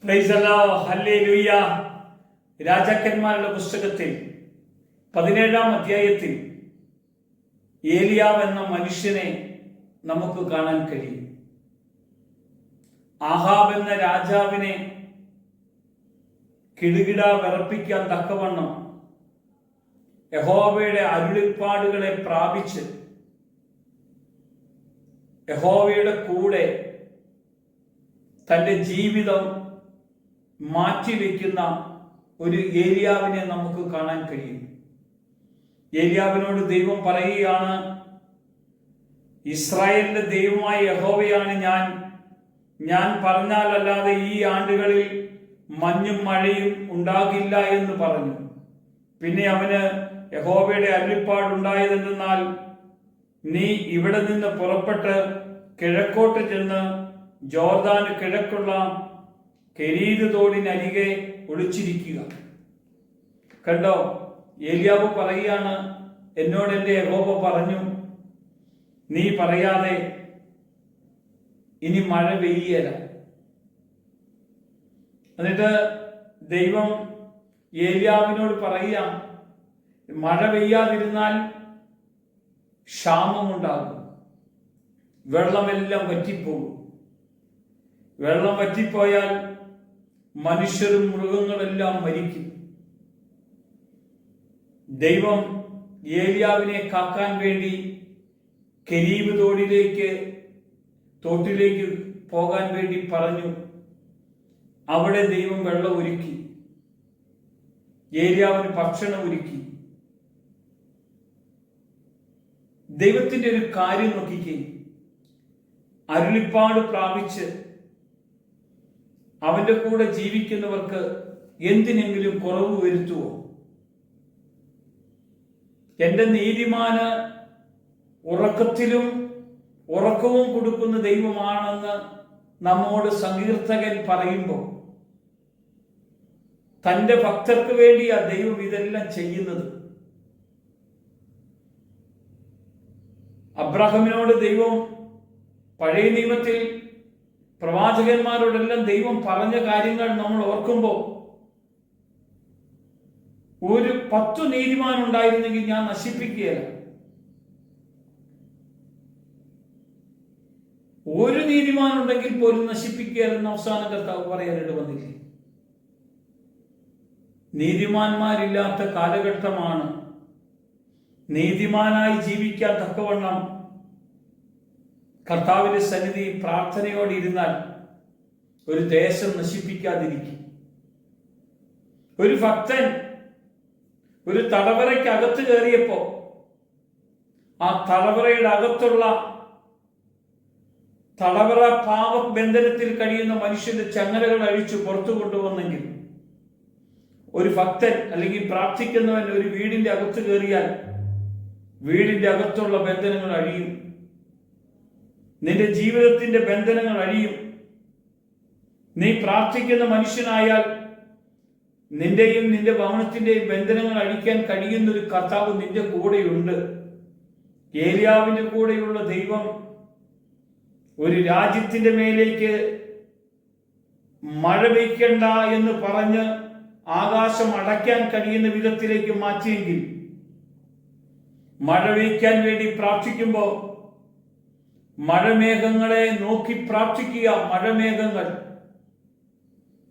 Price അല്ലാഹ്, hallelujah. രാജാക്കന്മാരുടെ പുസ്തകത്തിൽ 17-ാം അധ്യായത്തിൽ ഏലിയാവ് എന്ന മനുഷ്യനെ നമുക്ക് കാണാൻ കഴിയും. ആഹാബ് എന്ന രാജാവിനെ കിടുകിട വിറപ്പിക്കാൻ തക്കവണ്ണം യഹോവയുടെ അരുളിപ്പാടുകളെ പ്രാപിച്ച് യഹോവയുടെ കൂടെ തൻ്റെ ജീവിതം മാറ്റിവെക്കുന്ന ഒരു ഏലിയാവിനെ നമുക്ക് കാണാൻ കഴിയും. ഏലിയാവിനോട് ദൈവം പറയുകയാണ്, ഇസ്രായേലിന്റെ ദൈവമായ യഹോവയാണ് ഞാൻ പറഞ്ഞാലല്ലാതെ ഈ ആണ്ടുകളിൽ മഞ്ഞും മഴയും ഉണ്ടാകില്ല എന്ന് പറഞ്ഞു. പിന്നെ അവന് യഹോവയുടെ അരുളിപ്പാടുണ്ടായതെന്നാൽ, നീ ഇവിടെ നിന്ന് പുറപ്പെട്ട് കിഴക്കോട്ട് ചെന്ന് ജോർദാന് കിഴക്കുള്ള കെരീത് തോടിനരികെ ഒളിച്ചിരിക്കുക. കണ്ടോ, ഏലിയാവ് പറയുകയാണ്, എന്നോട് എൻ്റെ യഹോവ പറഞ്ഞു, നീ പറയാതെ ഇനി മഴ പെയ്യല. എന്നിട്ട് ദൈവം ഏലിയാവിനോട് പറയുക, മഴ പെയ്യാതിരുന്നാൽ ക്ഷാമമുണ്ടാകും, വെള്ളമെല്ലാം വറ്റിപ്പോകും. വെള്ളം വറ്റിപ്പോയാൽ മനുഷ്യരും മൃഗങ്ങളെല്ലാം മരിക്കും. ദൈവം ഏലിയാവിനെ കാക്കാൻ വേണ്ടി കെരീബ് തോട്ടിലേക്ക് പോകാൻ വേണ്ടി പറഞ്ഞു. അവിടെ ദൈവം വെള്ളം ഒരുക്കി, ഏലിയാവിന് ഭക്ഷണം ഒരുക്കി. ദൈവത്തിന്റെ ഒരു കാര്യം നോക്കിക്കേ, അരുളിപ്പാട് പ്രാപിച്ച് അവന്റെ കൂടെ ജീവിക്കുന്നവർക്ക് എന്തിനെങ്കിലും കുറവ് വരുത്തുവോ? എന്റെ നീതിമാന് ഉറക്കവും കൊടുക്കുന്ന ദൈവമാണെന്ന് നമ്മോട് സങ്കീർത്തകൻ പറയുമ്പോൾ, തന്റെ ഭക്തർക്ക് വേണ്ടിയാ ദൈവം ഇതെല്ലാം ചെയ്യുന്നത്. അബ്രാഹമിനോട് ദൈവം പഴയ നിയമത്തിൽ പ്രവാചകന്മാരോടെല്ലാം ദൈവം പറഞ്ഞ കാര്യങ്ങൾ നമ്മൾ ഓർക്കുമ്പോൾ, ഒരു 10 നീതിമാൻ ഉണ്ടായിരുന്നെങ്കിൽ ഞാൻ നശിപ്പിക്കുകയില്ല. ഒരു നീതിമാൻ ഉണ്ടെങ്കിൽ പോലും നശിപ്പിക്കുകയെന്ന് അവസാന കർത്താവ് പറയാനായിട്ട് വന്നില്ലേ? നീതിമാന്മാരില്ലാത്ത കാലഘട്ടമാണ്. നീതിമാനായി ജീവിക്കാൻ തക്കവണ്ണം കർത്താവിന്റെ സന്നിധി പ്രാർത്ഥനയോടെ ഇരുന്നാൽ ഒരു ദേശം നശിപ്പിക്കാതിരിക്കും. ഒരു ഭക്തൻ ഒരു തടവറയ്ക്ക് അകത്ത് കയറിയപ്പോ ആ തടവറയുടെ അകത്തുള്ള തടവറ പാപബന്ധനത്തിൽ കഴിയുന്ന മനുഷ്യന്റെ ചങ്ങലകൾ അഴിച്ചു പുറത്തു കൊണ്ടുവന്നെങ്കിൽ, ഒരു ഭക്തൻ അല്ലെങ്കിൽ പ്രാർത്ഥിക്കുന്നവൻ ഒരു വീടിന്റെ അകത്ത് കയറിയാൽ വീടിന്റെ അകത്തുള്ള ബന്ധനങ്ങൾ അഴിയും. നിന്റെ ജീവിതത്തിന്റെ ബന്ധനങ്ങൾ അഴിയും. നീ പ്രാർത്ഥിക്കുന്ന മനുഷ്യനായാൽ നിന്റെയും നിന്റെ ഭവനത്തിന്റെയും ബന്ധനങ്ങൾ അഴിക്കാൻ കഴിയുന്ന ഒരു കർത്താവ് നിന്റെ കൂടെയുണ്ട്. ഏലിയാവിന്റെ കൂടെയുള്ള ദൈവം ഒരു രാജ്യത്തിന്റെ മേലേക്ക് മഴ പെയ്ക്കണ്ട എന്ന് പറഞ്ഞ് ആകാശം അടയ്ക്കാൻ കഴിയുന്ന വിധത്തിലേക്ക് മാറ്റിയെങ്കിൽ, മഴ പെയ്ക്കാൻ വേണ്ടി പ്രാർത്ഥിക്കുമ്പോൾ മഴമേഘങ്ങളെ നോക്കി പ്രാർത്ഥിക്കുക. മഴമേഘങ്ങൾ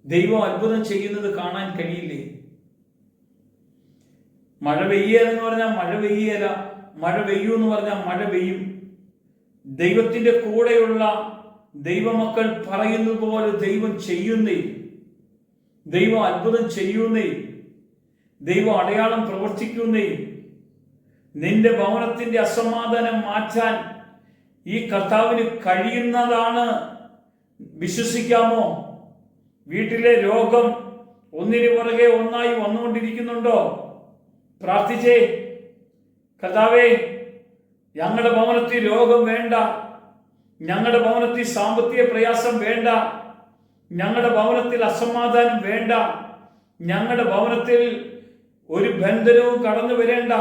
ദൈവം അത്ഭുതം ചെയ്യുന്നത് കാണാൻ കഴിയില്ലേ? മഴ പെയ്യെന്ന് പറഞ്ഞാൽ മഴ പെയ്യല, മഴ പെയ്യൂ എന്ന് പറഞ്ഞാൽ മഴ പെയ്യും. ദൈവത്തിന്റെ കൂടെയുള്ള ദൈവമക്കൾ പറയുന്നത് പോലെ ദൈവം ചെയ്യുന്നേ, ദൈവം അത്ഭുതം ചെയ്യുന്നേ, ദൈവം അടയാളം പ്രവർത്തിക്കുന്നേ. നിന്റെ ഭവനത്തിന്റെ അസമാധാനം മാറ്റാൻ ഈ കർത്താവിന് കഴിയുന്നതാണ്. വിശ്വസിക്കാമോ? വീട്ടിലെ രോഗം ഒന്നിനു പുറകെ ഒന്നായി വന്നുകൊണ്ടിരിക്കുന്നുണ്ടോ? പ്രാർത്ഥിച്ചേ, കർത്താവേ, ഞങ്ങളുടെ ഭവനത്തിൽ രോഗം വേണ്ട, ഞങ്ങളുടെ ഭവനത്തിൽ സാമ്പത്തിക പ്രയാസം വേണ്ട, ഞങ്ങളുടെ ഭവനത്തിൽ അസമാധാനം വേണ്ട, ഞങ്ങളുടെ ഭവനത്തിൽ ഒരു ബന്ധനവും കടന്നു വരേണ്ട,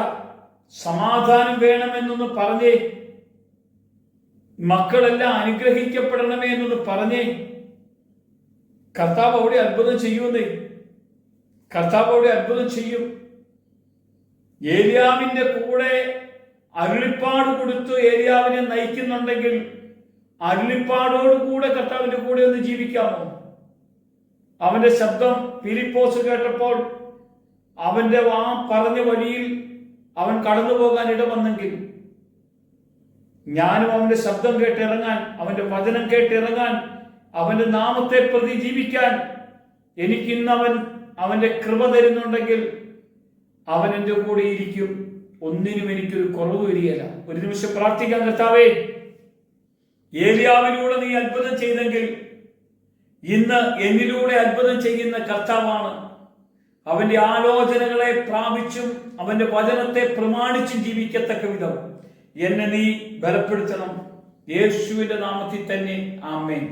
സമാധാനം വേണമെന്നൊന്ന് പറഞ്ഞേ. മക്കളെല്ലാം അനുഗ്രഹിക്കപ്പെടണമേ എന്നൊന്ന് പറഞ്ഞേ. കർത്താവ് അവിടെ അത്ഭുതം ചെയ്യുന്നേ. കർത്താവ് അവിടെ അത്ഭുതം ചെയ്യും. ഏലിയാവിന്റെ കൂടെ അരുളിപ്പാട് കൊടുത്ത് ഏലിയാവിനെ നയിക്കുന്നുണ്ടെങ്കിൽ അരുളിപ്പാടോടുകൂടെ കർത്താവിന്റെ കൂടെ ഒന്ന് ജീവിക്കാമോ? അവന്റെ ശബ്ദം ഫിലിപ്പോസ് കേട്ടപ്പോൾ അവന്റെ പറഞ്ഞ വഴിയിൽ അവൻ കടന്നു പോകാൻ ഇടവന്നെങ്കിൽ, ഞാനും അവന്റെ ശബ്ദം കേട്ടിറങ്ങാൻ, അവന്റെ വചനം കേട്ടിറങ്ങാൻ, അവന്റെ നാമത്തെ പ്രതി ജീവിക്കാൻ എനിക്കിന്ന് അവന്റെ കൃപ തരുന്നുണ്ടെങ്കിൽ അവൻ എൻ്റെ കൂടെ ഇരിക്കും. ഒന്നിനും എനിക്കൊരു കുറവ് വരികയില്ല. ഒരു നിമിഷം പ്രാർത്ഥിക്കാം. കർത്താവേ, ഏലിയാവിലൂടെ നീ അത്ഭുതം ചെയ്തെങ്കിൽ ഇന്ന് എന്നിലൂടെ അത്ഭുതം ചെയ്യുന്ന കർത്താവാണ്. അവന്റെ ആലോചനകളെ പ്രാപിച്ചും അവന്റെ വചനത്തെ പ്രമാണിച്ചും ജീവിക്കത്തക്ക വിധം എന്നെ നീ ബലപ്പെടുത്തണം. യേശുവിന്റെ നാമത്തിൽ തന്നെ. ആമേൻ.